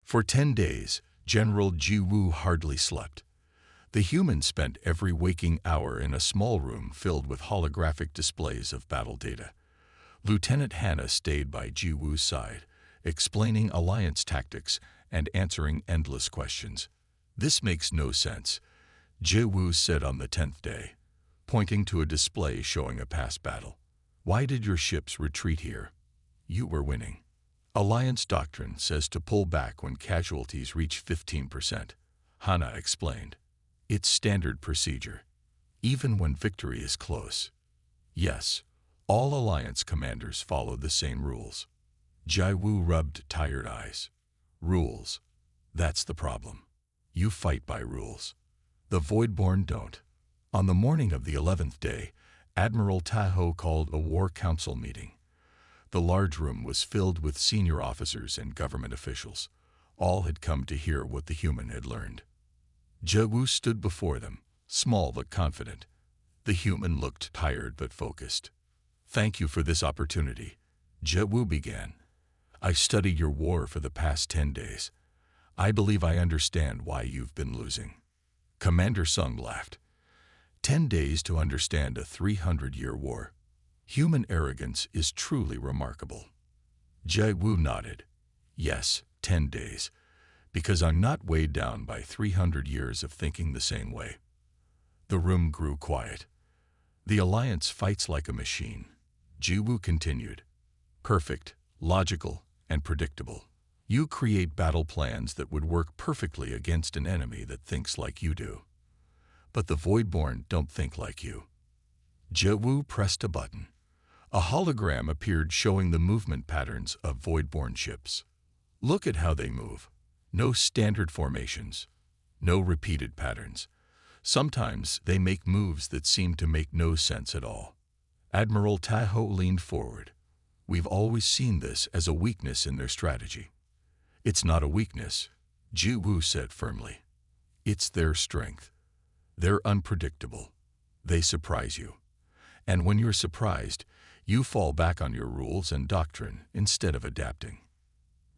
For 10 days, General Jiwu hardly slept. The humans spent every waking hour in a small room filled with holographic displays of battle data. Lieutenant Hannah stayed by Jiwu's side, explaining alliance tactics and answering endless questions. "This makes no sense," Jiwu said on the 10th day, pointing to a display showing a past battle. "Why did your ships retreat here? You were winning." "Alliance doctrine says to pull back when casualties reach 15%, Hannah explained. "It's standard procedure, even when victory is close." "Yes, all Alliance commanders follow the same rules." Jiwu rubbed tired eyes. "Rules. That's the problem. You fight by rules. The Voidborn don't." On the morning of the 11th day, Admiral Tahoe called a war council meeting. The large room was filled with senior officers and government officials. All had come to hear what the human had learned. Jiwu stood before them, small but confident. The human looked tired but focused. "Thank you for this opportunity," Jiwu began. "I've studied your war for the past 10 days. I believe I understand why you've been losing." Commander Sung laughed. 10 days to understand a 300-year war. Human arrogance is truly remarkable. Jiwu nodded. "Yes, 10 days, because I'm not weighed down by 300 years of thinking the same way." The room grew quiet. "The Alliance fights like a machine," Jiwu continued. "Perfect, logical, and predictable. You create battle plans that would work perfectly against an enemy that thinks like you do. But the Voidborn don't think like you." Jiwu pressed a button. A hologram appeared showing the movement patterns of Voidborn ships. "Look at how they move. No standard formations. No repeated patterns. Sometimes they make moves that seem to make no sense at all." Admiral Tahoe leaned forward. "We've always seen this as a weakness in their strategy." "It's not a weakness," Jiwu said firmly. "It's their strength. They're unpredictable. They surprise you. And when you're surprised, you fall back on your rules and doctrine instead of adapting."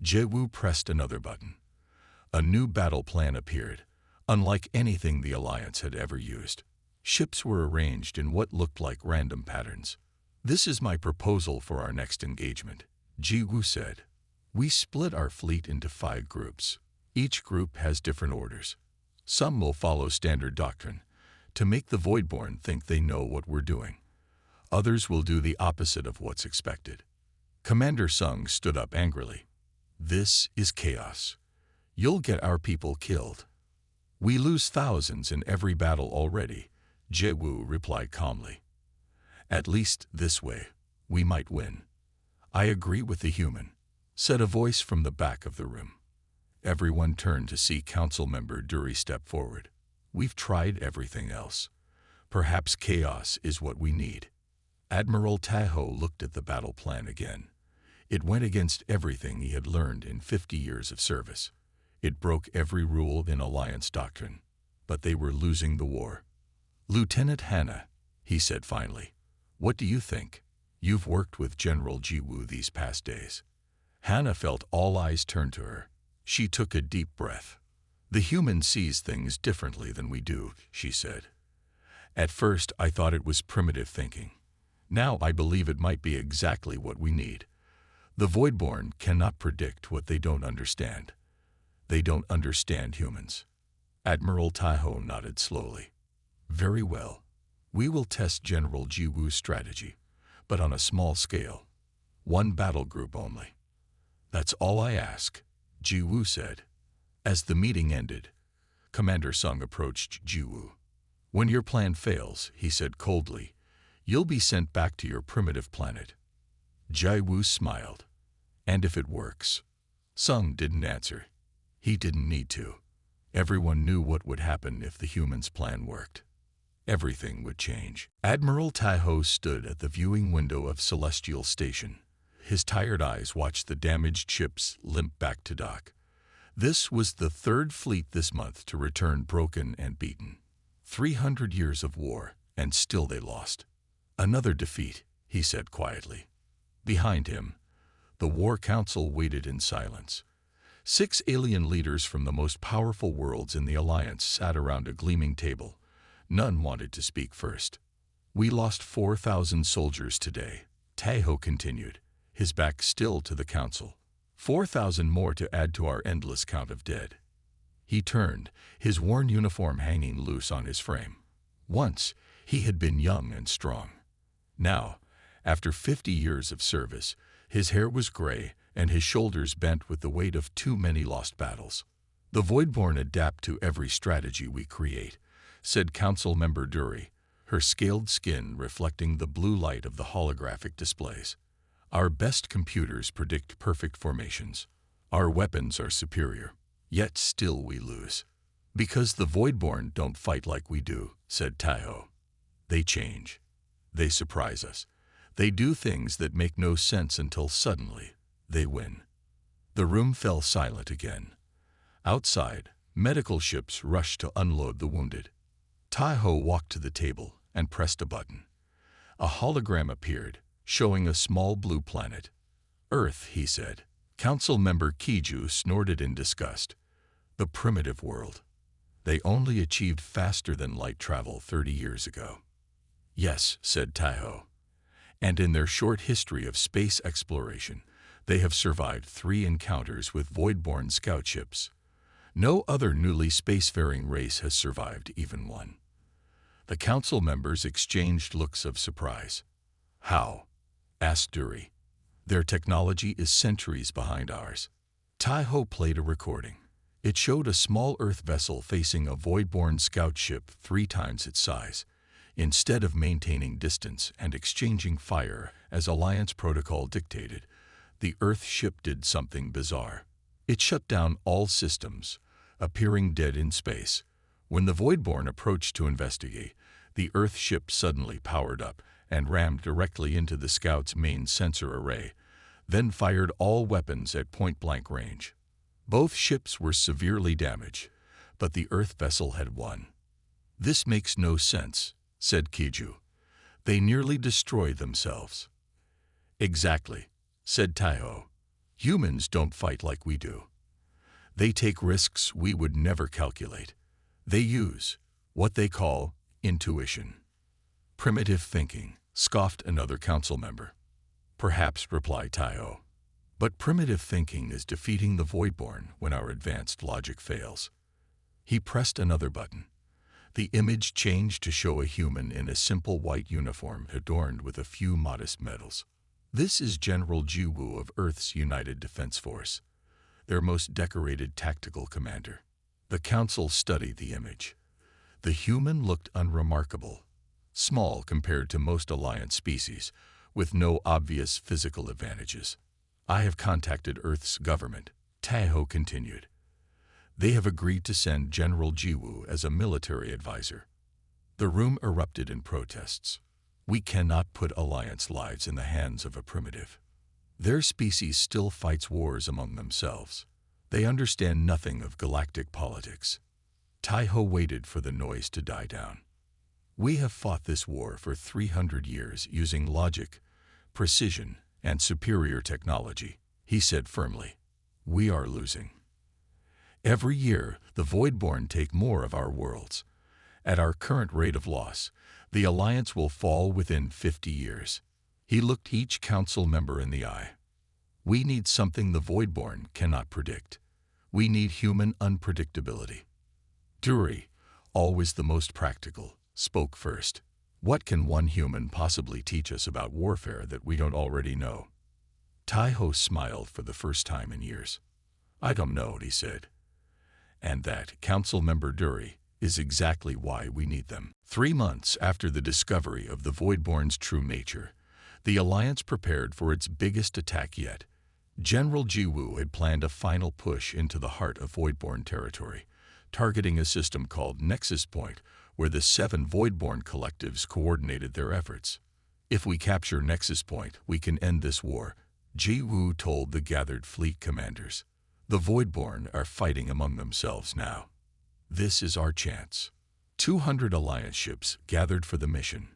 Jiwu pressed another button. A new battle plan appeared, unlike anything the Alliance had ever used. Ships were arranged in what looked like random patterns. "This is my proposal for our next engagement," Jiwu said. "We split our fleet into 5 groups. Each group has different orders. Some will follow standard doctrine, to make the Voidborn think they know what we're doing. Others will do the opposite of what's expected." Commander Sung stood up angrily. "This is chaos. You'll get our people killed." "We lose thousands in every battle already," Jiwu replied calmly. "At least this way, we might win." "I agree with the human," said a voice from the back of the room. Everyone turned to see Council Member Dury step forward. "We've tried everything else. Perhaps chaos is what we need." Admiral Tahoe looked at the battle plan again. It went against everything he had learned in 50 years of service. It broke every rule in Alliance doctrine, but they were losing the war. "Lieutenant Hannah," he said finally, "what do you think? You've worked with General Jiwu these past days." Hannah felt all eyes turn to her. She took a deep breath. "The human sees things differently than we do," she said. "At first I thought it was primitive thinking. Now I believe it might be exactly what we need. The Voidborn cannot predict what they don't understand. They don't understand humans." Admiral Tahoe nodded slowly. "Very well. We will test General Jiwu's strategy, but on a small scale. 1 battle group only." "That's all I ask," Jiwu said. As the meeting ended, Commander Sung approached Jiwu. "When your plan fails," he said coldly, "you'll be sent back to your primitive planet." Jiwu smiled. "And if it works?" Sung didn't answer. He didn't need to. Everyone knew what would happen if the humans' plan worked. Everything would change. Admiral Tahoe stood at the viewing window of Celestial Station. His tired eyes watched the damaged ships limp back to dock. This was the 3rd fleet this month to return broken and beaten. 300 years of war, and still they lost. "Another defeat," he said quietly. Behind him, the War Council waited in silence. 6 alien leaders from the most powerful worlds in the Alliance sat around a gleaming table. None wanted to speak first. "We lost 4,000 soldiers today," Taeho continued, his back still to the council. 4,000 more to add to our endless count of dead. He turned, his worn uniform hanging loose on his frame. Once, he had been young and strong. Now, after 50 years of service, his hair was gray and his shoulders bent with the weight of too many lost battles. "The Voidborn adapt to every strategy we create," said Council Member Dury, her scaled skin reflecting the blue light of the holographic displays. "Our best computers predict perfect formations. Our weapons are superior, yet still we lose. Because the Voidborn don't fight like we do," said Taeho. "They change. They surprise us. They do things that make no sense until suddenly they win." The room fell silent again. Outside, medical ships rushed to unload the wounded. Taeho walked to the table and pressed a button. A hologram appeared, showing a small blue planet. "Earth," he said. Council member Kiju snorted in disgust. "The primitive world. They only achieved faster than light travel 30 years ago." "Yes," said Taeho. "And in their short history of space exploration, they have survived 3 encounters with Voidborn scout ships. No other newly spacefaring race has survived even one." The council members exchanged looks of surprise. "How?" asked Dury. "Their technology is centuries behind ours." Taeho played a recording. It showed a small Earth vessel facing a Voidborn scout ship 3 times its size. Instead of maintaining distance and exchanging fire as Alliance protocol dictated, the Earth ship did something bizarre. It shut down all systems, appearing dead in space. When the Voidborn approached to investigate, the Earth ship suddenly powered up and rammed directly into the Scout's main sensor array, then fired all weapons at point-blank range. Both ships were severely damaged, but the Earth vessel had won. "This makes no sense," said Kiju. "They nearly destroyed themselves." "Exactly," said Taeho. "Humans don't fight like we do. They take risks we would never calculate. They use what they call intuition." "Primitive thinking," scoffed another council member. "Perhaps," replied Taeho. "But primitive thinking is defeating the Voidborn when our advanced logic fails." He pressed another button. The image changed to show a human in a simple white uniform adorned with a few modest medals. "This is General Jiwoo of Earth's United Defense Force, their most decorated tactical commander." The council studied the image. The human looked unremarkable, small compared to most Alliance species, with no obvious physical advantages. "I have contacted Earth's government," Taeho continued. "They have agreed to send General Jiwoo as a military advisor." The room erupted in protests. "We cannot put Alliance lives in the hands of a primitive. Their species still fights wars among themselves. They understand nothing of galactic politics." Taeho waited for the noise to die down. "We have fought this war for 300 years using logic, precision, and superior technology," he said firmly. "We are losing. Every year, the Voidborn take more of our worlds. At our current rate of loss, the Alliance will fall within 50 years. He looked each council member in the eye. "We need something the Voidborn cannot predict. We need human unpredictability." Dury, always the most practical, spoke first. "What can one human possibly teach us about warfare that we don't already know?" Taeho smiled for the first time in years. "I don't know," he said. "And that, Council Member Dury, is exactly why we need them." 3 months after the discovery of the Voidborn's true nature, the Alliance prepared for its biggest attack yet. General Jiwoo had planned a final push into the heart of Voidborn territory, targeting a system called Nexus Point, where the 7 Voidborn collectives coordinated their efforts. "If we capture Nexus Point, we can end this war," Jiwoo told the gathered fleet commanders. "The Voidborn are fighting among themselves now. This is our chance." 200 Alliance ships gathered for the mission.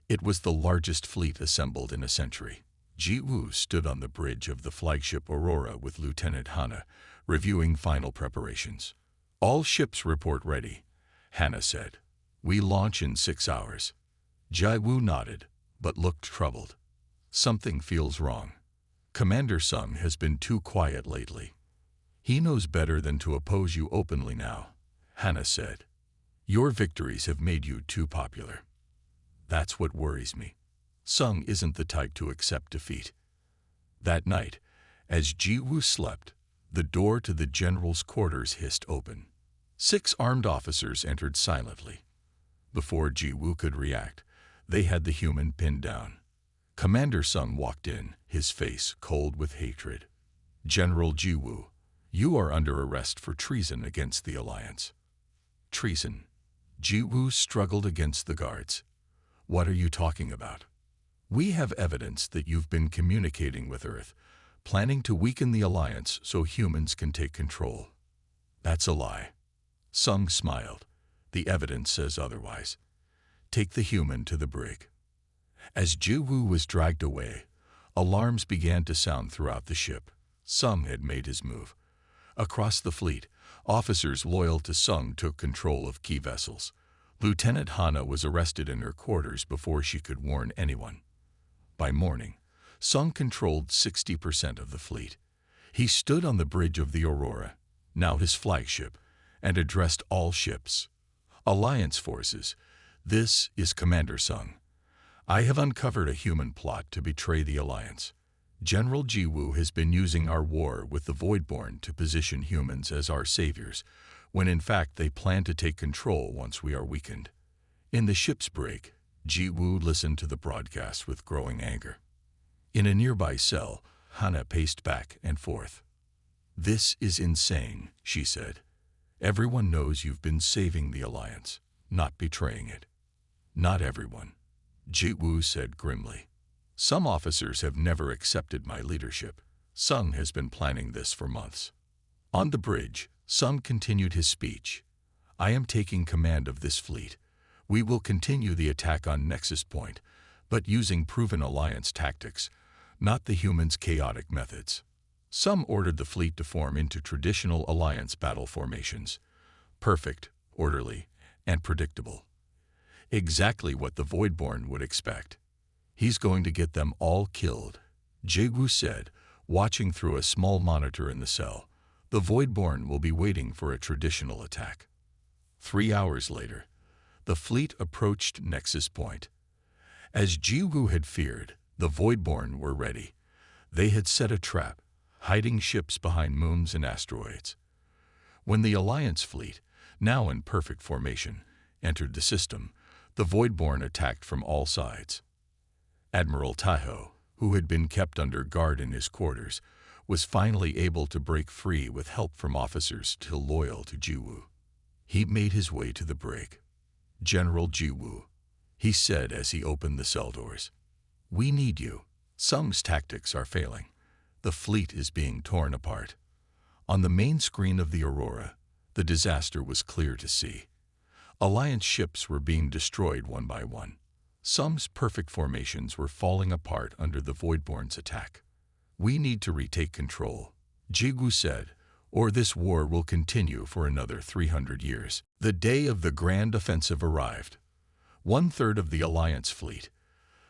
It was the largest fleet assembled in a century. Jiwoo stood on the bridge of the flagship Aurora with Lieutenant Hana, reviewing final preparations. All ships report ready, Hannah said. We launch in 6 hours. Jai-Woo nodded, but looked troubled. Something feels wrong. Commander Sung has been too quiet lately. He knows better than to oppose you openly now, Hannah said. Your victories have made you too popular. That's what worries me. Sung isn't the type to accept defeat. That night, as Ji-Woo slept, the door to the general's quarters hissed open. 6 armed officers entered silently. Before Ji-Woo could react, they had the human pinned down. Commander Sung walked in, his face cold with hatred. General Ji-Woo, you are under arrest for treason against the Alliance. Treason? Ji-Woo struggled against the guards. What are you talking about? We have evidence that you've been communicating with Earth, planning to weaken the Alliance so humans can take control. That's a lie. Sung smiled. The evidence says otherwise. Take the human to the brig. As Ji-Woo was dragged away, alarms began to sound throughout the ship. Sung had made his move. Across the fleet, officers loyal to Sung took control of key vessels. Lieutenant Hana was arrested in her quarters before she could warn anyone. By morning, Sung controlled 60% of the fleet. He stood on the bridge of the Aurora, now his flagship, and addressed all ships. Alliance forces, this is Commander Sung. I have uncovered a human plot to betray the Alliance. General Ji-Woo has been using our war with the Voidborn to position humans as our saviors, when in fact they plan to take control once we are weakened. In the ship's brig, Ji-Woo listened to the broadcast with growing anger. In a nearby cell, Hana paced back and forth. This is insane, she said. Everyone knows you've been saving the Alliance, not betraying it. Not everyone, Ji-Woo said grimly. Some officers have never accepted my leadership. Sung has been planning this for months. On the bridge, Sung continued his speech. I am taking command of this fleet. We will continue the attack on Nexus Point, but using proven Alliance tactics, not the humans' chaotic methods. Some ordered the fleet to form into traditional Alliance battle formations. Perfect, orderly, and predictable. Exactly what the Voidborn would expect. He's going to get them all killed, Ji-Woo said, watching through a small monitor in the cell. The Voidborn will be waiting for a traditional attack. 3 hours later, the fleet approached Nexus Point. As Ji-Woo had feared, the Voidborn were ready. They had set a trap, hiding ships behind moons and asteroids. When the Alliance fleet, now in perfect formation, entered the system, the Voidborn attacked from all sides. Admiral Taiho, who had been kept under guard in his quarters, was finally able to break free with help from officers still loyal to Ji-Woo. He made his way to the brig. General Ji-Woo, he said as he opened the cell doors. We need you. Sung's tactics are failing. The fleet is being torn apart. On the main screen of the Aurora, the disaster was clear to see. Alliance ships were being destroyed one by one. Sung's perfect formations were falling apart under the Voidborn's attack. We need to retake control, Ji-Woo said, or this war will continue for another 300 years. The day of the grand offensive arrived. 1/3 of the Alliance fleet,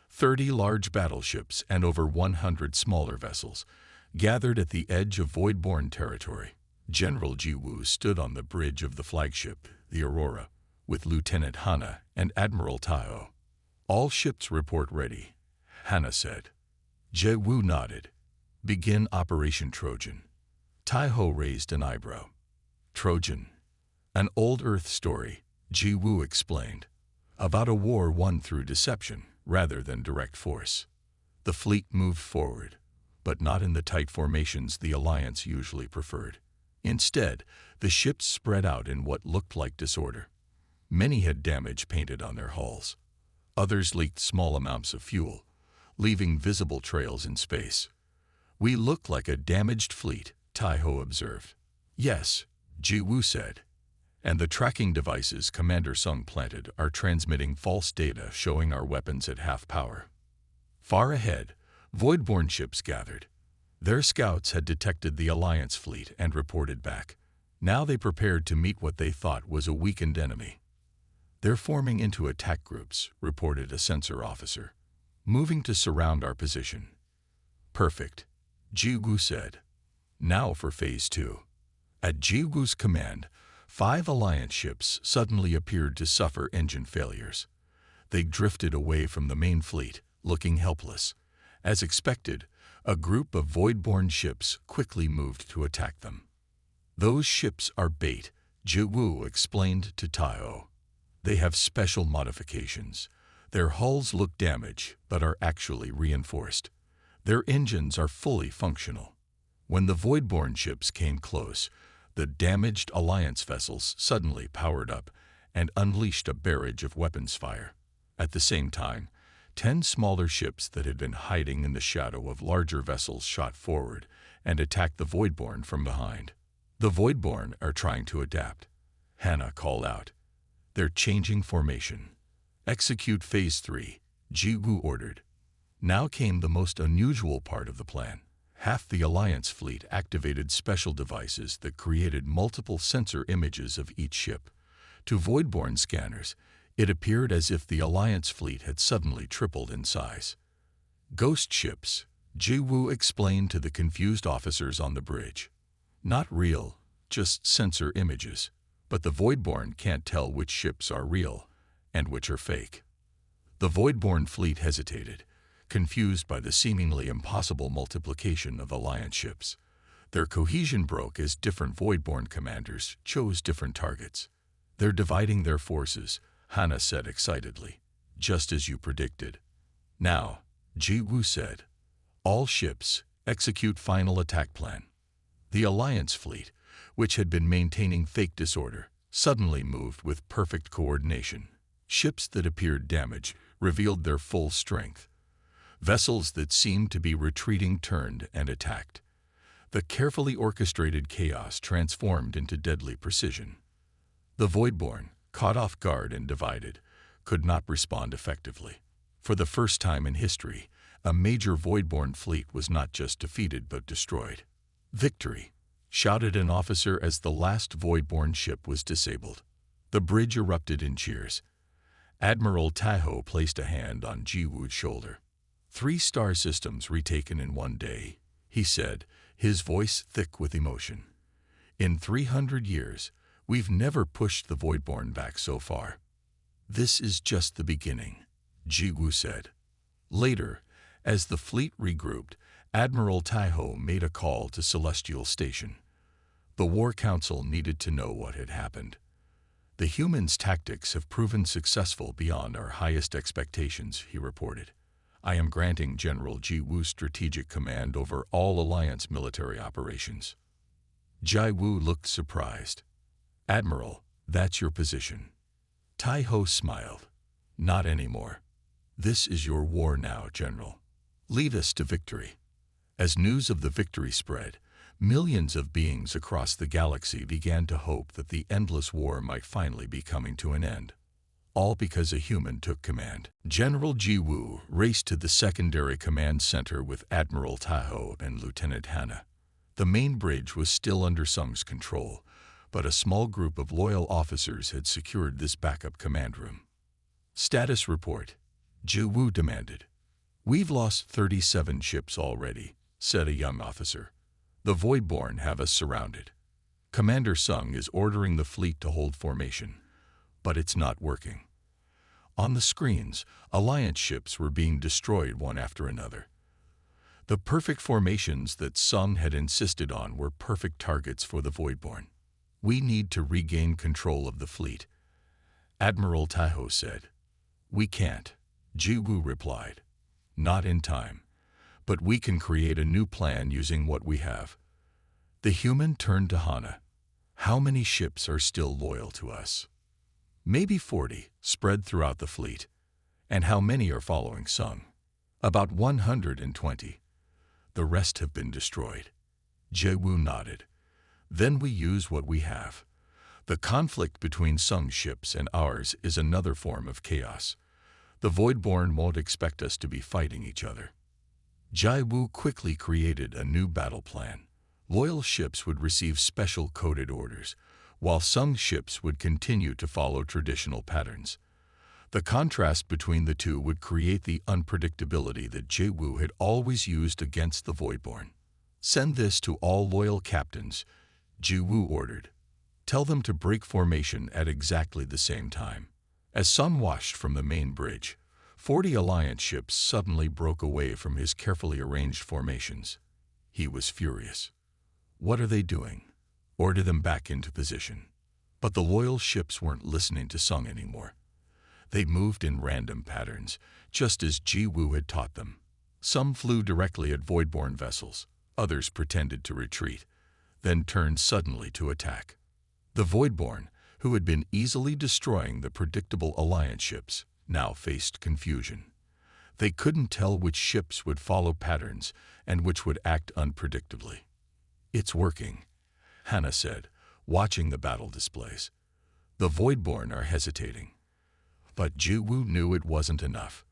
30 large battleships and over 100 smaller vessels, gathered at the edge of Voidborn territory. General Ji-Woo stood on the bridge of the flagship, the Aurora, with Lieutenant Hana and Admiral Taiho. All ships report ready, Hana said. Ji-Woo nodded. Begin Operation Trojan. Taiho raised an eyebrow. Trojan. An old Earth story, Ji-Woo explained. About a war won through deception rather than direct force. The fleet moved forward, but not in the tight formations the Alliance usually preferred. Instead, the ships spread out in what looked like disorder. Many had damage painted on their hulls. Others leaked small amounts of fuel, leaving visible trails in space. We look like a damaged fleet, Taiho observed. Yes, Ji-Woo said. And the tracking devices Commander Sung planted are transmitting false data showing our weapons at half power. Far ahead, Voidborn ships gathered. Their scouts had detected the Alliance fleet and reported back. Now they prepared to meet what they thought was a weakened enemy. "They're forming into attack groups," reported a sensor officer. "Moving to surround our position." "Perfect," Jigu said. "Now for Phase 2. At Jigu's command, 5 Alliance ships suddenly appeared to suffer engine failures. They drifted away from the main fleet, looking helpless. As expected, a group of void-born ships quickly moved to attack them. "Those ships are bait," Jigu explained to Taiho. "They have special modifications. Their hulls look damaged but are actually reinforced. Their engines are fully functional." When the void-born ships came close, the damaged Alliance vessels suddenly powered up and unleashed a barrage of weapons fire. At the same time, 10 smaller ships that had been hiding in the shadow of larger vessels shot forward and attacked the Voidborn from behind. "The Voidborn are trying to adapt," Hannah called out. "They're changing formation." "Execute Phase 3, Jigu ordered. Now came the most unusual part of the plan. Half the Alliance fleet activated special devices that created multiple sensor images of each ship. To Voidborn scanners, it appeared as if the Alliance fleet had suddenly tripled in size. "Ghost ships," Jiwu explained to the confused officers on the bridge. "Not real, just sensor images. But the Voidborn can't tell which ships are real and which are fake." The Voidborn fleet hesitated, confused by the seemingly impossible multiplication of Alliance ships. Their cohesion broke as different Voidborn commanders chose different targets. "They're dividing their forces," Hannah said excitedly, "just as you predicted." "Now," Jiwu said, "all ships, execute final attack plan." The Alliance fleet, which had been maintaining fake disorder, suddenly moved with perfect coordination. Ships that appeared damaged revealed their full strength. Vessels that seemed to be retreating turned and attacked. The carefully orchestrated chaos transformed into deadly precision. The Voidborn, caught off guard and divided, could not respond effectively. For the first time in history, a major Voidborn fleet was not just defeated but destroyed. "Victory!" shouted an officer as the last Voidborn ship was disabled. The bridge erupted in cheers. Admiral Taiho placed a hand on Jiwu's shoulder. 3 star systems retaken in 1 day," he said, his voice thick with emotion. "In 300 years, we've never pushed the Voidborn back so far." "This is just the beginning," Jiwu said. Later, as the fleet regrouped, Admiral Taiho made a call to Celestial Station. The War Council needed to know what had happened. "The humans' tactics have proven successful beyond our highest expectations," he reported. "I am granting General Jiwu strategic command over all Alliance military operations." Jiwu looked surprised. "Admiral, that's your position." Taiho smiled. "Not anymore. This is your war now, General. Lead us to victory." As news of the victory spread, millions of beings across the galaxy began to hope that the endless war might finally be coming to an end. All because a human took command. General Jiwu raced to the secondary command center with Admiral Taiho and Lieutenant Hannah. The main bridge was still under Sung's control, but a small group of loyal officers had secured this backup command room. "Status report," Jiwu demanded. "We've lost 37 ships already," said a young officer. "The Voidborn have us surrounded. Commander Sung is ordering the fleet to hold formation, but it's not working." On the screens, Alliance ships were being destroyed one after another. The perfect formations that Sung had insisted on were perfect targets for the Voidborn. "We need to regain control of the fleet," Admiral Taiho said. "We can't," Jiwu replied. "Not in time. But we can create a new plan using what we have." The human turned to Hannah. "How many ships are still loyal to us?" "Maybe 40, spread throughout the fleet." "And how many are following Sung?" "About 120. The rest have been destroyed." Jiwu nodded. "Then we use what we have. The conflict between Sung's ships and ours is another form of chaos. The Voidborn won't expect us to be fighting each other." Jai Wu quickly created a new battle plan. Loyal ships would receive special coded orders, while some ships would continue to follow traditional patterns. The contrast between the two would create the unpredictability that Jai Wu had always used against the Voidborn. "Send this to all loyal captains," Jai Wu ordered. "Tell them to break formation at exactly the same time." As sun washed from the main bridge, 40 Alliance ships suddenly broke away from his carefully arranged formations. He was furious. "What are they doing? Order them back into position." But the loyal ships weren't listening to Sung anymore. They moved in random patterns, just as Jai Wu had taught them. Some flew directly at Voidborn vessels, others pretended to retreat, then turned suddenly to attack. The Voidborn, who had been easily destroying the predictable Alliance ships, now faced confusion. They couldn't tell which ships would follow patterns and which would act unpredictably. "It's working," Hannah said, watching the battle displays. "The Voidborn are hesitating." But Jai Wu knew it wasn't enough.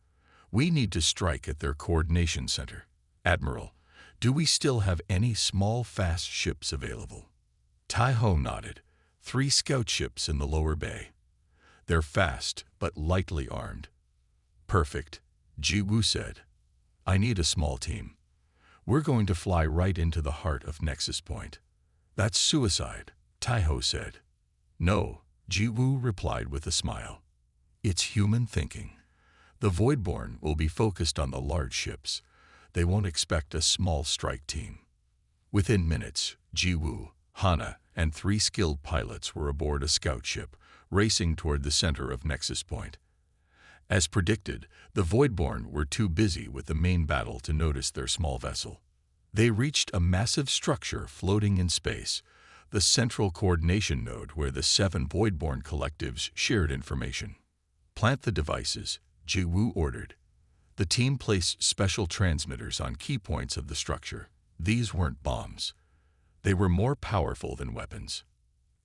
"We need to strike at their coordination center. Admiral, do we still have any small, fast ships available?" Taiho nodded. 3 scout ships in the lower bay. "They're fast, but lightly armed." "Perfect," Jai Wu said. "I need a small team. We're going to fly right into the heart of Nexus Point." "That's suicide," Taiho said. "No," Jai Wu replied with a smile. "It's human thinking. The Voidborn will be focused on the large ships. They won't expect a small strike team." Within minutes, Jai Wu, Hannah, and 3 skilled pilots were aboard a scout ship, racing toward the center of Nexus Point. As predicted, the Voidborn were too busy with the main battle to notice their small vessel. They reached a massive structure floating in space, the central coordination node where the 7 Voidborn collectives shared information. "Plant the devices," Jai Wu ordered. The team placed special transmitters on key points of the structure. These weren't bombs. They were more powerful than weapons.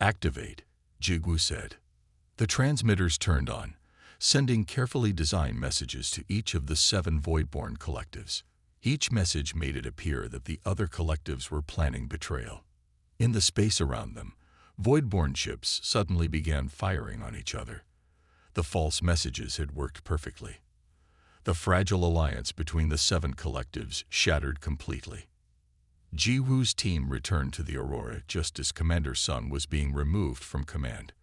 "Activate," Jai Wu said. The transmitters turned on, sending carefully designed messages to each of the 7 Voidborn collectives. Each message made it appear that the other collectives were planning betrayal. In the space around them, Voidborn ships suddenly began firing on each other. The false messages had worked perfectly. The fragile alliance between the 7 collectives shattered completely. Jai Wu's team returned to the Aurora just as Commander Sung was being removed from command.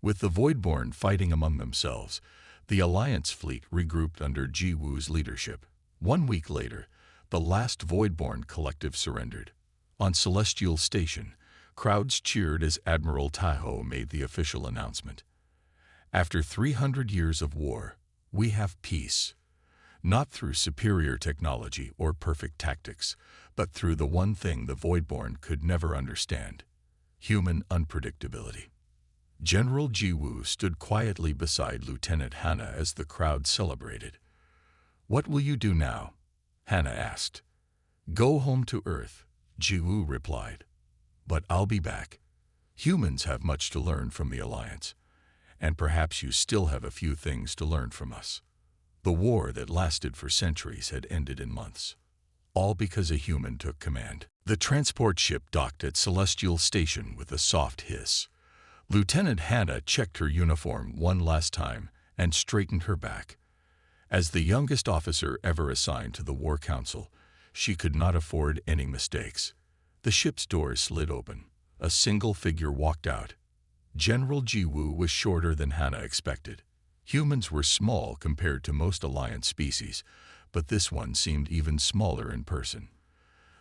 With the Voidborn fighting among themselves, the Alliance fleet regrouped under Jai Wu's leadership. 1 week later, the last Voidborn collective surrendered. On Celestial Station, crowds cheered as Admiral Taiho made the official announcement. "After 300 years of war, we have peace. Not through superior technology or perfect tactics, but through the one thing the Voidborn could never understand: human unpredictability." General Jai Wu stood quietly beside Lieutenant Hannah as the crowd celebrated. "What will you do now?" Hannah asked. "Go home to Earth," Jai Wu replied. "But I'll be back. Humans have much to learn from the Alliance, and perhaps you still have a few things to learn from us." The war that lasted for centuries had ended in months, all because a human took command. The transport ship docked at Celestial Station with a soft hiss. Lieutenant Hannah checked her uniform one last time and straightened her back. As the youngest officer ever assigned to the War Council, she could not afford any mistakes. The ship's doors slid open. A single figure walked out. General Jai Wu was shorter than Hannah expected. Humans were small compared to most Alliance species, but this one seemed even smaller in person.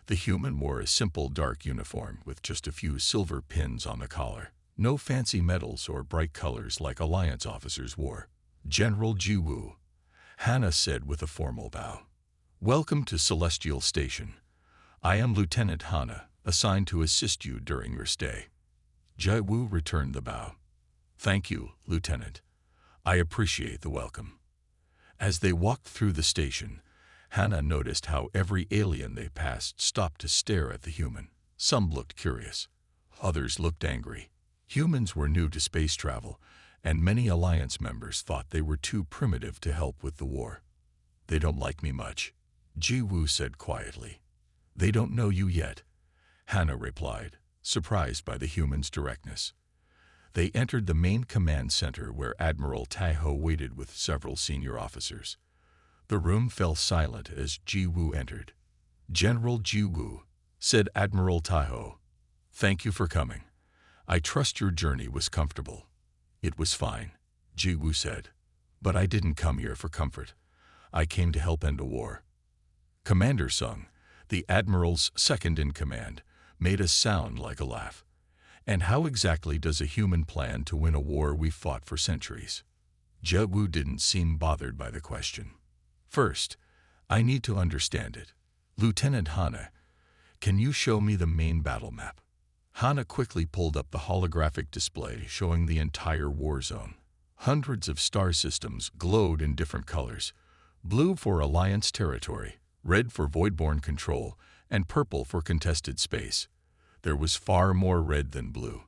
The human wore a simple dark uniform with just a few silver pins on the collar. No fancy medals or bright colors like Alliance officers wore. "General Jai Wu," Hannah said with a formal bow. "Welcome to Celestial Station. I am Lieutenant Hannah, assigned to assist you during your stay." Jai Wu returned the bow. "Thank you, Lieutenant. I appreciate the welcome." As they walked through the station, Hannah noticed how every alien they passed stopped to stare at the human. Some looked curious. Others looked angry. Humans were new to space travel, and many Alliance members thought they were too primitive to help with the war. "They don't like me much," Ji-woo said quietly. They don't know you yet, Hannah replied, surprised by the human's directness. They entered the main command center where Admiral Taeho waited with several senior officers. The room fell silent as Ji-woo entered. General Ji-woo, said Admiral Taeho, thank you for coming. I trust your journey was comfortable. It was fine, Ji-woo said. But I didn't come here for comfort. I came to help end a war. Commander Sung, the Admiral's second-in-command, made a sound like a laugh. And how exactly does a human plan to win a war we've fought for centuries? Ji-woo didn't seem bothered by the question. First, I need to understand it. Lieutenant Hana, can you show me the main battle map? Hana quickly pulled up the holographic display showing the entire war zone. Hundreds of star systems glowed in different colors. Blue for Alliance territory, red for Voidborn control, and purple for contested space. There was far more red than blue.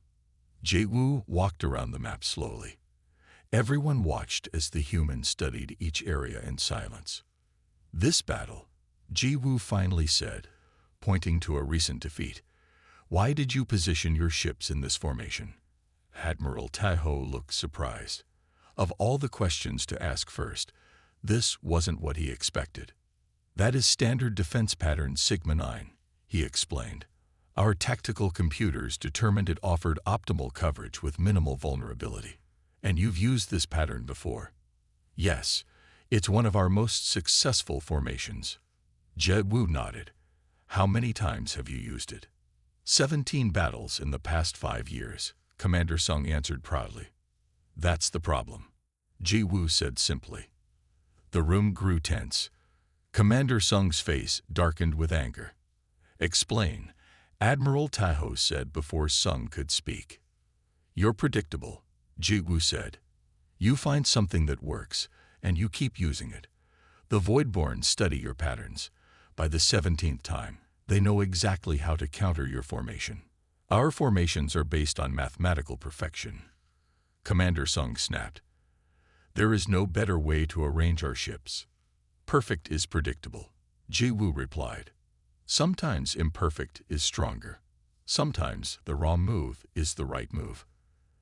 Ji-woo walked around the map slowly. Everyone watched as the human studied each area in silence. This battle, Ji-woo finally said, pointing to a recent defeat. Why did you position your ships in this formation? Admiral Taeho looked surprised. Of all the questions to ask first, this wasn't what he expected. That is standard defense pattern Sigma 9, he explained. Our tactical computers determined it offered optimal coverage with minimal vulnerability. And you've used this pattern before. Yes, it's one of our most successful formations. Ji-woo nodded. How many times have you used it? 17 battles in the past 5 years, Commander Sung answered proudly. That's the problem, Ji-woo said simply. The room grew tense. Commander Sung's face darkened with anger. Explain, Admiral Taeho said before Sung could speak. You're predictable, Ji-woo said. You find something that works, and you keep using it. The Voidborn study your patterns. By the 17th time, they know exactly how to counter your formation. Our formations are based on mathematical perfection. Commander Sung snapped. There is no better way to arrange our ships. Perfect is predictable, Ji-woo replied. Sometimes imperfect is stronger. Sometimes the wrong move is the right move.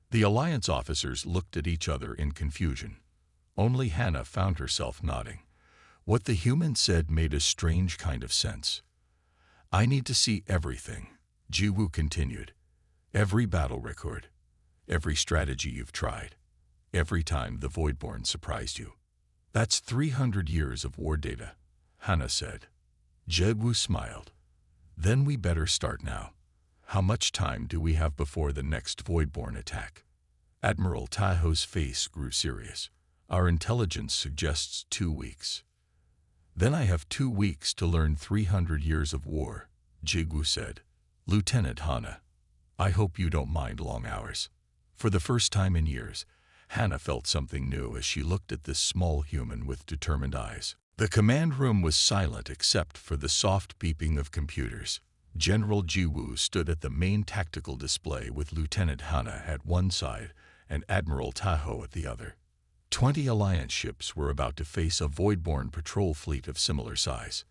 The Alliance officers looked at each other in confusion. Only Hannah found herself nodding. What the human said made a strange kind of sense. I need to see everything, Ji-woo continued. Every battle record, every strategy you've tried, every time the Voidborn surprised you. That's 300 years of war data, Hannah said. Ji-woo smiled. Then we better start now. How much time do we have before the next Voidborn attack? Admiral Taeho's face grew serious. Our intelligence suggests 2 weeks. Then I have 2 weeks to learn 300 years of war, Ji-woo said. Lieutenant Hana, I hope you don't mind long hours. For the first time in years, Hannah felt something new as she looked at this small human with determined eyes. The command room was silent except for the soft beeping of computers. General Ji-woo stood at the main tactical display with Lieutenant Hana at one side and Admiral Taeho at the other. 20 Alliance ships were about to face a Voidborn patrol fleet of similar size.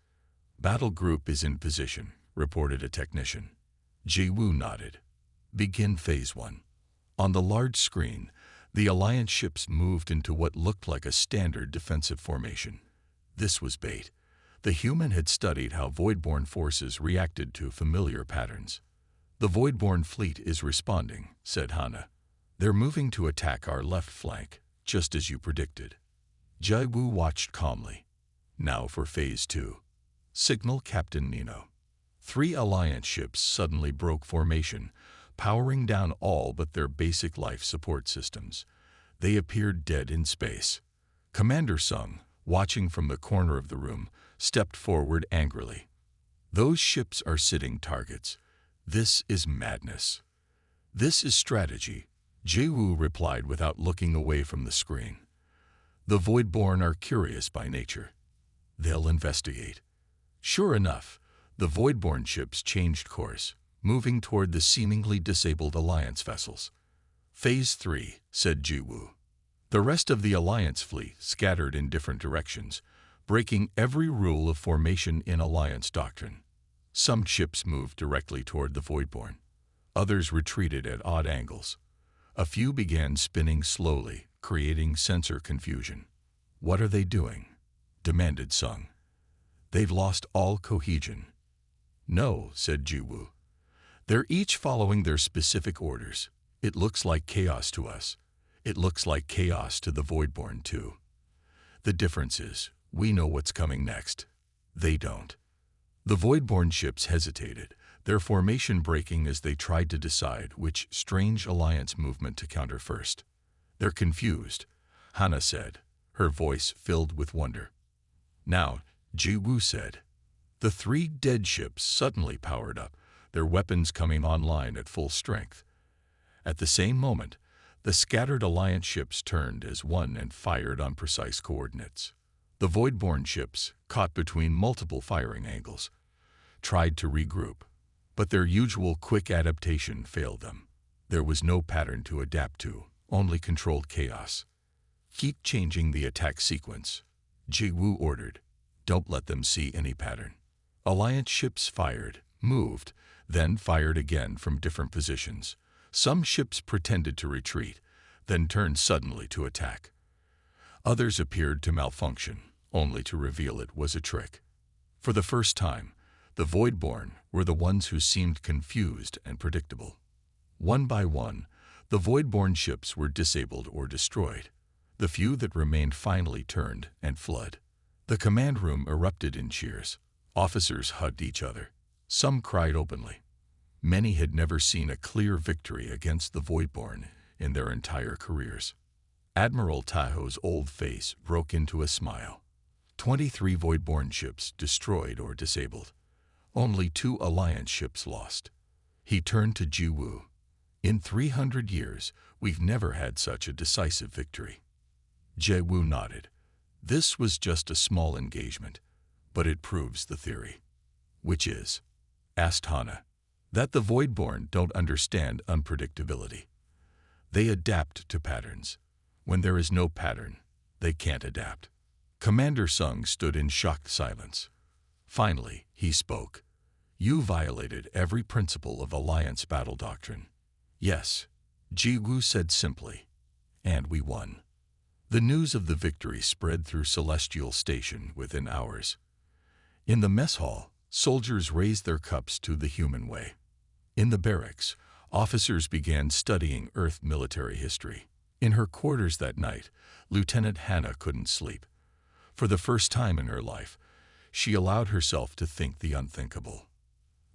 Battle group is in position, reported a technician. Ji-woo nodded. Begin Phase 1. On the large screen, the Alliance ships moved into what looked like a standard defensive formation. This was bait. The human had studied how Voidborn forces reacted to familiar patterns. The Voidborn fleet is responding, said Hana. They're moving to attack our left flank, just as you predicted. Ji-woo watched calmly. Now for Phase 2. Signal Captain Nino. 3 Alliance ships suddenly broke formation, powering down all but their basic life support systems. They appeared dead in space. Commander Sung, watching from the corner of the room, stepped forward angrily. Those ships are sitting targets. This is madness. This is strategy, Ji-woo replied without looking away from the screen. The Voidborn are curious by nature. They'll investigate. Sure enough, the Voidborn ships changed course, moving toward the seemingly disabled Alliance vessels. Phase 3, said Ji-woo. The rest of the Alliance fleet scattered in different directions, breaking every rule of formation in Alliance doctrine. Some ships moved directly toward the Voidborn. Others retreated at odd angles. A few began spinning slowly, creating sensor confusion. "What are they doing?" demanded Sung. "They've lost all cohesion." "No," said Jiwoo. "They're each following their specific orders. It looks like chaos to us. It looks like chaos to the Voidborn too. The difference is, we know what's coming next. They don't." The Voidborn ships hesitated, their formation breaking as they tried to decide which strange Alliance movement to counter first. "They're confused," Hana said, her voice filled with wonder. "Now," Jiwoo said. The three dead ships suddenly powered up, their weapons coming online at full strength. At the same moment, the scattered Alliance ships turned as one and fired on precise coordinates. The Voidborn ships, caught between multiple firing angles, tried to regroup, but their usual quick adaptation failed them. There was no pattern to adapt to, only controlled chaos. "Keep changing the attack sequence," Jiwoo ordered. "Don't let them see any pattern." Alliance ships fired, moved, then fired again from different positions. Some ships pretended to retreat, then turned suddenly to attack. Others appeared to malfunction, only to reveal it was a trick. For the first time, the Voidborn were the ones who seemed confused and predictable. One by one, the Voidborn ships were disabled or destroyed. The few that remained finally turned and fled. The command room erupted in cheers. Officers hugged each other. Some cried openly. Many had never seen a clear victory against the Voidborn in their entire careers. Admiral Taho's old face broke into a smile. 23 Voidborn ships destroyed or disabled. Only 2 Alliance ships lost. He turned to Jiwoo. "In 300 years, we've never had such a decisive victory." Jiwoo nodded. "This was just a small engagement, but it proves the theory." "Which is?" asked Hana. "That the Voidborn don't understand unpredictability. They adapt to patterns. When there is no pattern, they can't adapt." Commander Sung stood in shocked silence. Finally, he spoke. "You violated every principle of Alliance battle doctrine." "Yes," Jiwoo said simply. "And we won." The news of the victory spread through Celestial Station within hours. In the mess hall, soldiers raised their cups to the human way. In the barracks, officers began studying Earth military history. In her quarters that night, Lieutenant Hana couldn't sleep. For the first time in her life, she allowed herself to think the unthinkable.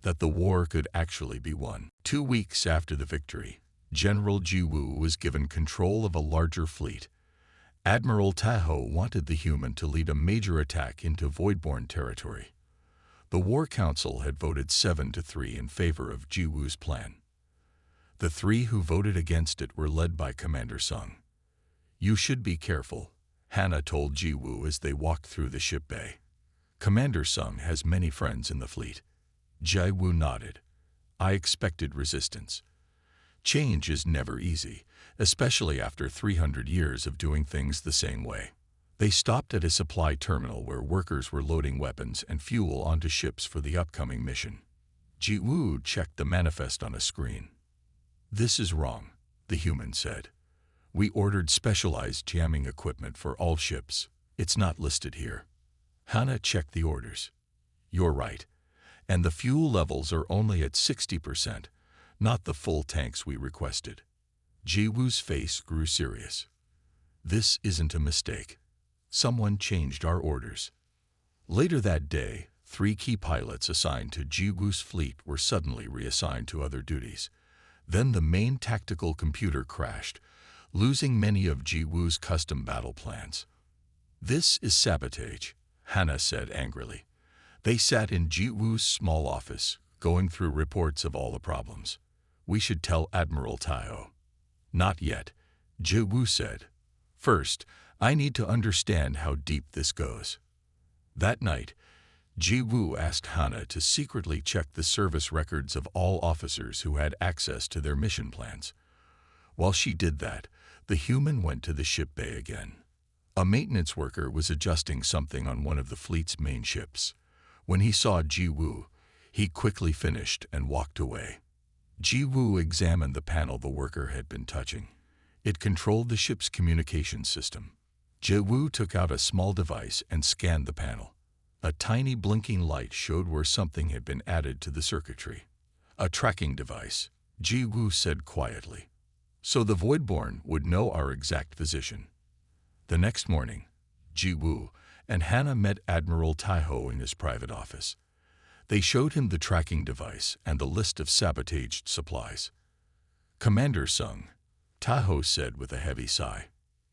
That the war could actually be won. 2 weeks after the victory, General Jiwoo was given control of a larger fleet. Admiral Taho wanted the human to lead a major attack into Voidborn territory. The War Council had voted 7-3 in favor of Jiwoo's plan. The 3 who voted against it were led by Commander Sung. "You should be careful," Hana told Jiwoo as they walked through the ship bay. "Commander Sung has many friends in the fleet." Jiwoo nodded. "I expected resistance. Change is never easy, especially after 300 years of doing things the same way." They stopped at a supply terminal where workers were loading weapons and fuel onto ships for the upcoming mission. Jiwoo checked the manifest on a screen. "This is wrong," the human said. "We ordered specialized jamming equipment for all ships. It's not listed here." Hana checked the orders. "You're right. And the fuel levels are only at 60%, not the full tanks we requested." Jiwoo's face grew serious. "This isn't a mistake. Someone changed our orders." Later that day, 3 key pilots assigned to Jiwoo's fleet were suddenly reassigned to other duties. Then the main tactical computer crashed, losing many of Jiwoo's custom battle plans. "This is sabotage," Hana said angrily. They sat in Jiwoo's small office, going through reports of all the problems. "We should tell Admiral Taho." "Not yet," Jiwoo said. "First, I need to understand how deep this goes." That night, Jiwoo asked Hana to secretly check the service records of all officers who had access to their mission plans. While she did that, the human went to the ship bay again. A maintenance worker was adjusting something on one of the fleet's main ships. When he saw Ji Woo, he quickly finished and walked away. Ji Woo examined the panel the worker had been touching. It controlled the ship's communication system. Ji Woo took out a small device and scanned the panel. A tiny blinking light showed where something had been added to the circuitry. A tracking device, Ji Woo said quietly. So the Voidborn would know our exact position. The next morning, Ji Woo and Hannah met Admiral Taiho in his private office. They showed him the tracking device and the list of sabotaged supplies. Commander Sung, Taiho said with a heavy sigh.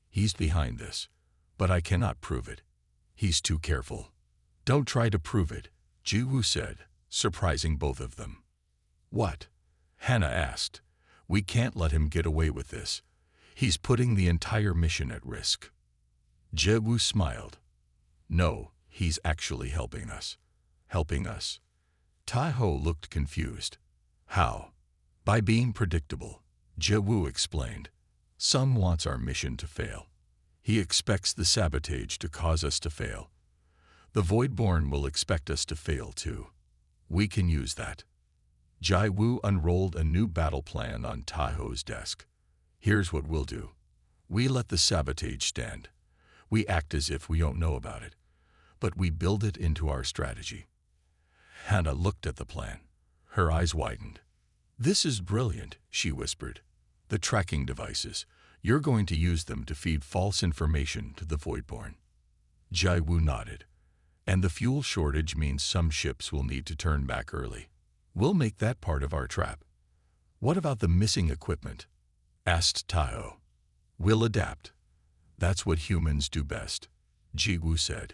He's behind this, but I cannot prove it. He's too careful. Don't try to prove it, Ji Woo said, surprising both of them. What? Hannah asked. We can't let him get away with this. He's putting the entire mission at risk. Ji Woo smiled. No, he's actually helping us. Helping us? Taiho looked confused. How? By being predictable, Ji Woo explained. Sung wants our mission to fail. He expects the sabotage to cause us to fail. The Voidborn will expect us to fail too. We can use that. Ji Woo unrolled a new battle plan on Taiho's desk. Here's what we'll do. We let the sabotage stand. We act as if we don't know about it, but we build it into our strategy. Hannah looked at the plan. Her eyes widened. This is brilliant, she whispered. The tracking devices, you're going to use them to feed false information to the Voidborn. Ji Woo nodded. And the fuel shortage means some ships will need to turn back early. We'll make that part of our trap. What about the missing equipment? Asked Taiho. We'll adapt. That's what humans do best, Ji Woo said.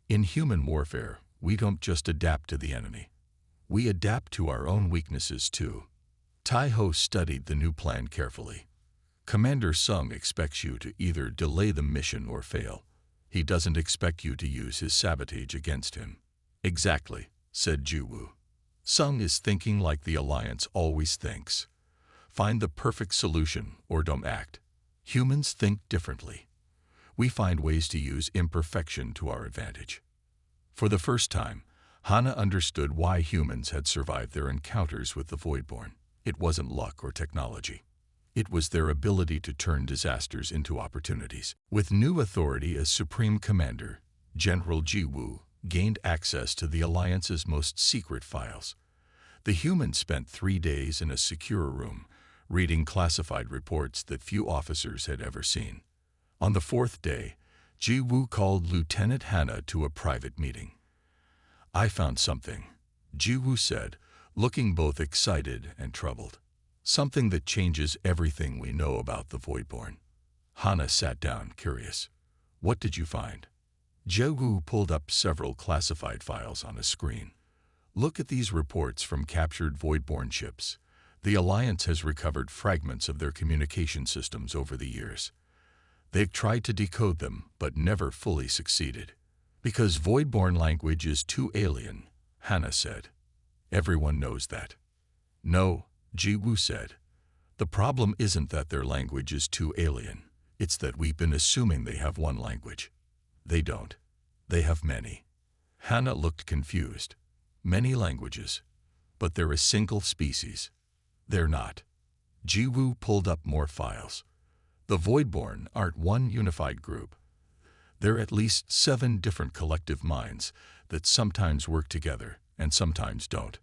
In human warfare, we don't just adapt to the enemy. We adapt to our own weaknesses too. Taiho studied the new plan carefully. Commander Sung expects you to either delay the mission or fail. He doesn't expect you to use his sabotage against him. Exactly, said Ji Woo. Sung is thinking like the Alliance always thinks. Find the perfect solution or don't act. Humans think differently. We find ways to use imperfection to our advantage. For the first time, Hannah understood why humans had survived their encounters with the Voidborn. It wasn't luck or technology. It was their ability to turn disasters into opportunities. With new authority as Supreme Commander, General Ji Woo gained access to the Alliance's most secret files. The humans spent 3 days in a secure room, reading classified reports that few officers had ever seen. On the 4th day, Ji Woo called Lieutenant Hannah to a private meeting. I found something, Ji Woo said, looking both excited and troubled. Something that changes everything we know about the Voidborn. Hannah sat down, curious. What did you find? Ji Woo pulled up several classified files on a screen. Look at these reports from captured Voidborn ships. The Alliance has recovered fragments of their communication systems over the years. They've tried to decode them, but never fully succeeded. Because Voidborn language is too alien, Hannah said. Everyone knows that. No, Ji Woo said. The problem isn't that their language is too alien. It's that we've been assuming they have one language. They don't. They have many. Hannah looked confused. Many languages. But they're a single species. They're not. Ji Woo pulled up more files. The Voidborn aren't one unified group. They're at least 7 different collective minds that sometimes work together and sometimes don't.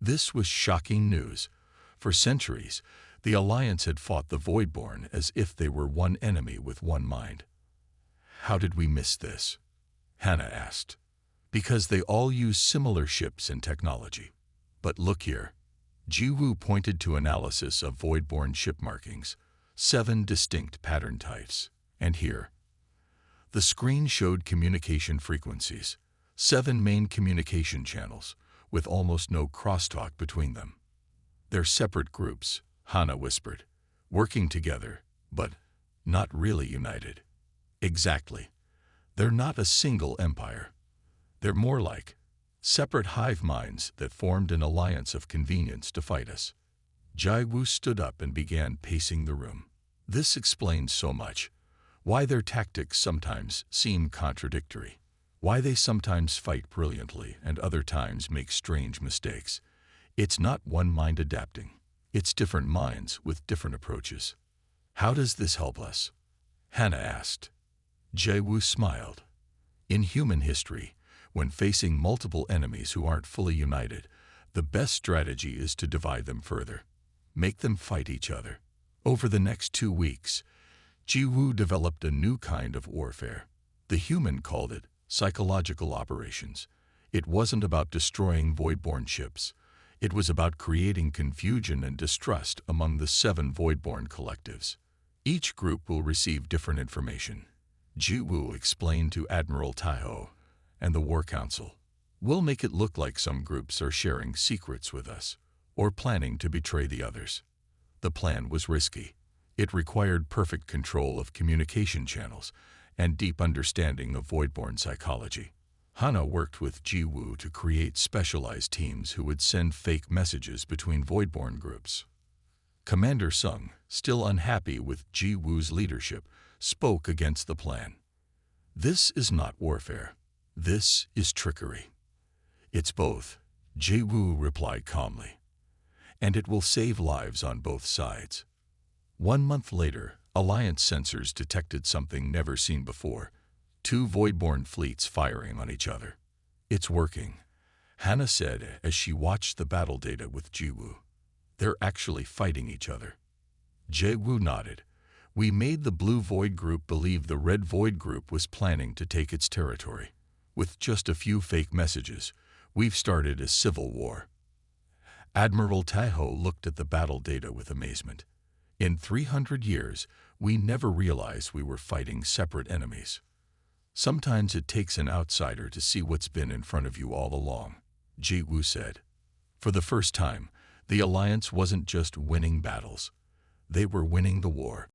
This was shocking news. For centuries, the Alliance had fought the Voidborn as if they were one enemy with one mind. How did we miss this? Hannah asked. Because they all use similar ships and technology. But look here. Ji Woo pointed to analysis of Voidborn ship markings, 7 distinct pattern types. And here. The screen showed communication frequencies, 7 main communication channels, with almost no crosstalk between them. They're separate groups, Hannah whispered, working together, but not really united. Exactly. They're not a single empire. They're more like separate hive minds that formed an alliance of convenience to fight us. Ji Woo stood up and began pacing the room. This explains so much. why their tactics sometimes seem contradictory, why they sometimes fight brilliantly and other times make strange mistakes. It's not one mind adapting. It's different minds with different approaches. How does this help us? Hannah asked. Jiwoo smiled. In human history, when facing multiple enemies who aren't fully united, the best strategy is to divide them further. Make them fight each other. Over the next 2 weeks, Jiwoo developed a new kind of warfare. The human called it psychological operations. It wasn't about destroying voidborn ships. It was about creating confusion and distrust among the 7 voidborn collectives. Each group will receive different information. Jiwoo explained to Admiral Taiho and the War Council. We'll make it look like some groups are sharing secrets with us or planning to betray the others. The plan was risky. It required perfect control of communication channels and deep understanding of voidborn psychology. Hana worked with Jiwoo to create specialized teams who would send fake messages between voidborn groups. Commander Sung, still unhappy with Jiwoo's leadership, spoke against the plan. This is not warfare. This is trickery. It's both, Jiwoo replied calmly. And it will save lives on both sides. 1 month later, Alliance sensors detected something never seen before. 2 voidborn fleets firing on each other. It's working, Hannah said as she watched the battle data with Jiwoo. They're actually fighting each other. Jiwoo nodded. We made the blue void group believe the red void group was planning to take its territory. With just a few fake messages, we've started a civil war. Admiral Taiho looked at the battle data with amazement. In 300 years, we never realized we were fighting separate enemies. Sometimes it takes an outsider to see what's been in front of you all along, Jiwoo said. For the first time, the Alliance wasn't just winning battles. They were winning the war.